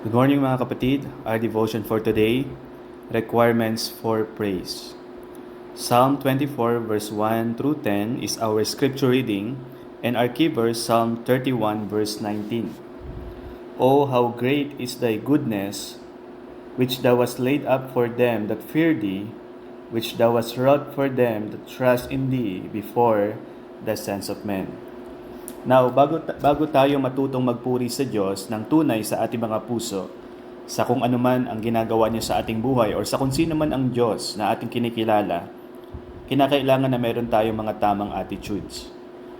Good morning mga kapatid. Our devotion for today, requirements for praise. Psalm 24 verse 1 through 10 is our scripture reading, and our key verse Psalm 31 verse 19. Oh, how great is thy goodness, which thou hast laid up for them that fear thee, which thou hast wrought for them that trust in thee before the sons of men. Now, bago tayo matutong magpuri sa Diyos ng tunay sa ating mga puso, sa kung ano man ang ginagawa niya sa ating buhay or sa kung sino man ang Diyos na ating kinikilala, kinakailangan na meron tayong mga tamang attitudes.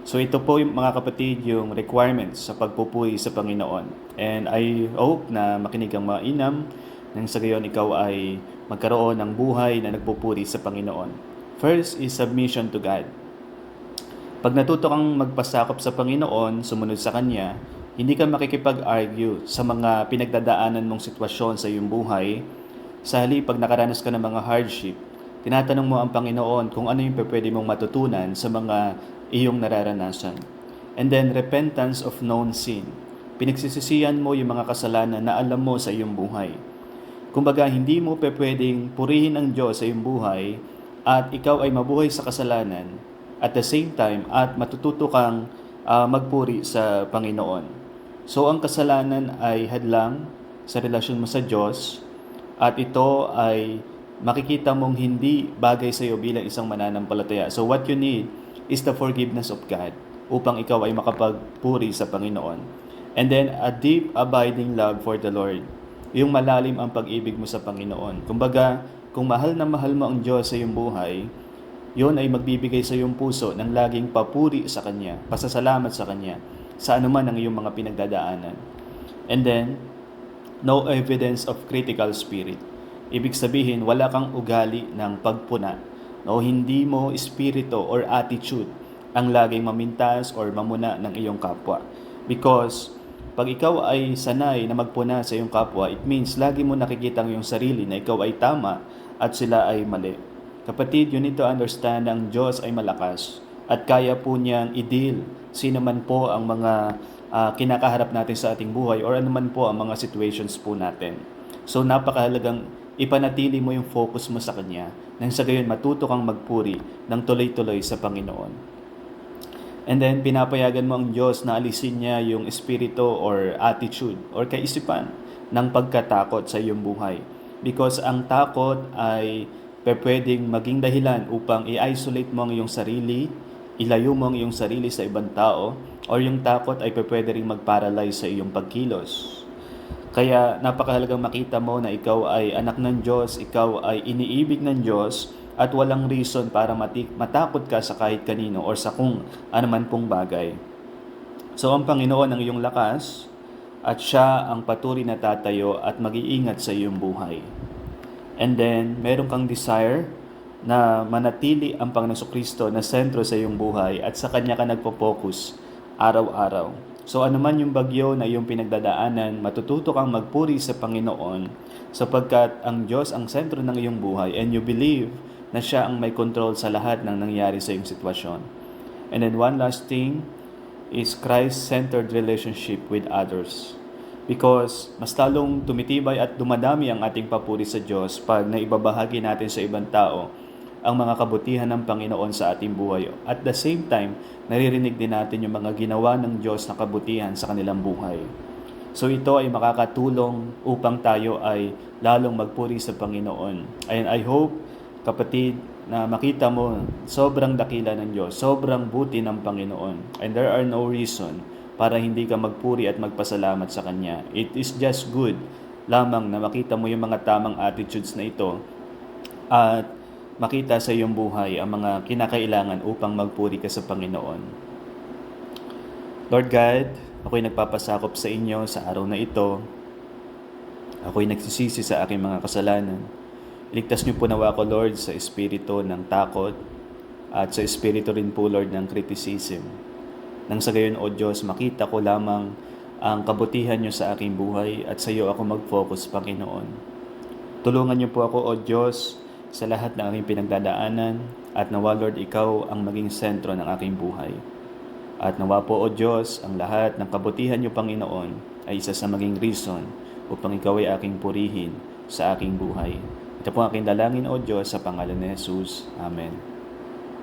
So ito po yung mga kapatid yung requirements sa pagpupuri sa Panginoon. And I hope na makinig kang mainam nang sa gayon ikaw ay magkaroon ng buhay na nagpupuri sa Panginoon. First is submission to God. Pag natuto kang magpasakop sa Panginoon, sumunod sa Kanya, hindi ka makikipag-argue sa mga pinagdadaanan mong sitwasyon sa iyong buhay. Sa halip, pag nakaranas ka ng mga hardship, tinatanong mo ang Panginoon kung ano yung pwede mong matutunan sa mga iyong nararanasan. And then, repentance of known sin. Pinagsisisihan mo yung mga kasalanan na alam mo sa iyong buhay. Kumbaga, hindi mo pwedeng purihin ang Diyos sa iyong buhay at ikaw ay mabuhay sa kasalanan at the same time at matututo kang magpuri sa Panginoon. So ang kasalanan ay hadlang sa relasyon mo sa Diyos at ito ay makikita mong hindi bagay sa iyo bilang isang mananampalataya. So what you need is the forgiveness of God upang ikaw ay makapagpuri sa Panginoon. And then a deep abiding love for the Lord. Yung malalim ang pag-ibig mo sa Panginoon. Kumbaga, kung mahal na mahal mo ang Diyos sa iyong buhay, yon ay magbibigay sa iyong puso ng laging papuri sa Kanya, pasasalamat sa Kanya, sa anuman ang iyong mga pinagdadaanan. And then, no evidence of critical spirit. Ibig sabihin, wala kang ugali ng pagpuna. No, hindi mo espiritu or attitude ang laging mamintas or mamuna ng iyong kapwa. Because, pag ikaw ay sanay na magpuna sa iyong kapwa, it means lagi mo nakikita ang iyong sarili na ikaw ay tama at sila ay mali. Kapatid, you need to understand na ang Diyos ay malakas at kaya po niyang i-deal sino man po ang mga kinakaharap natin sa ating buhay or anuman po ang mga situations po natin. So napakahalagang ipanatili mo yung focus mo sa Kanya nang sa gayon matuto kang magpuri ng tuloy-tuloy sa Panginoon. And then pinapayagan mo ang Diyos na alisin niya yung espiritu or attitude or kaisipan ng pagkatakot sa iyong buhay. Because ang takot ay pwedeng maging dahilan upang i-isolate mo ang iyong sarili, ilayo mo ang iyong sarili sa ibang tao, or yung takot ay pwede ring mag-paralyze sa iyong pagkilos. Kaya napakahalagang makita mo na ikaw ay anak ng Diyos, ikaw ay iniibig ng Diyos, at walang reason para matakot ka sa kahit kanino or sa kung anuman pong bagay. So ang Panginoon ang iyong lakas, at siya ang patuloy na tatayo at mag-iingat sa iyong buhay. And then, meron kang desire na manatili ang Panginoong Kristo na sentro sa iyong buhay at sa Kanya ka nagpo-focus araw-araw. So, anuman yung bagyo na iyong pinagdadaanan, matututo kang magpuri sa Panginoon sapagkat ang Diyos ang sentro ng iyong buhay and you believe na siya ang may control sa lahat ng nangyari sa iyong sitwasyon. And then one last thing is Christ-centered relationship with others. Because mas talong tumitibay at dumadami ang ating papuri sa Diyos pag naibabahagi natin sa ibang tao ang mga kabutihan ng Panginoon sa ating buhay. At the same time, naririnig din natin yung mga ginawa ng Diyos na kabutihan sa kanilang buhay. So ito ay makakatulong upang tayo ay lalong magpuri sa Panginoon. And I hope, kapatid, na makita mo sobrang dakila ng Diyos, sobrang buti ng Panginoon. And there are no reason para hindi ka magpuri at magpasalamat sa Kanya. It is just good lamang na makita mo yung mga tamang attitudes na ito at makita sa iyong buhay ang mga kinakailangan upang magpuri ka sa Panginoon. Lord God, ako'y nagpapasakop sa inyo sa araw na ito. Ako'y nagsisisi sa aking mga kasalanan. Iligtas niyo po nawa ako, Lord, sa espiritu ng takot at sa espiritu rin po, Lord, ng criticism. Nang sa gayon, O Diyos, makita ko lamang ang kabutihan niyo sa aking buhay at sa iyo ako mag-focus, Panginoon. Tulungan niyo po ako, O Diyos, sa lahat ng aking pinagdadaanan at nawa, Lord, ikaw ang maging sentro ng aking buhay. At nawa po, O Diyos, ang lahat ng kabutihan niyo, Panginoon, ay isa sa maging reason upang ikaw ay aking purihin sa aking buhay. Ito po ang aking dalangin, O Diyos, sa pangalan ni Jesus. Amen.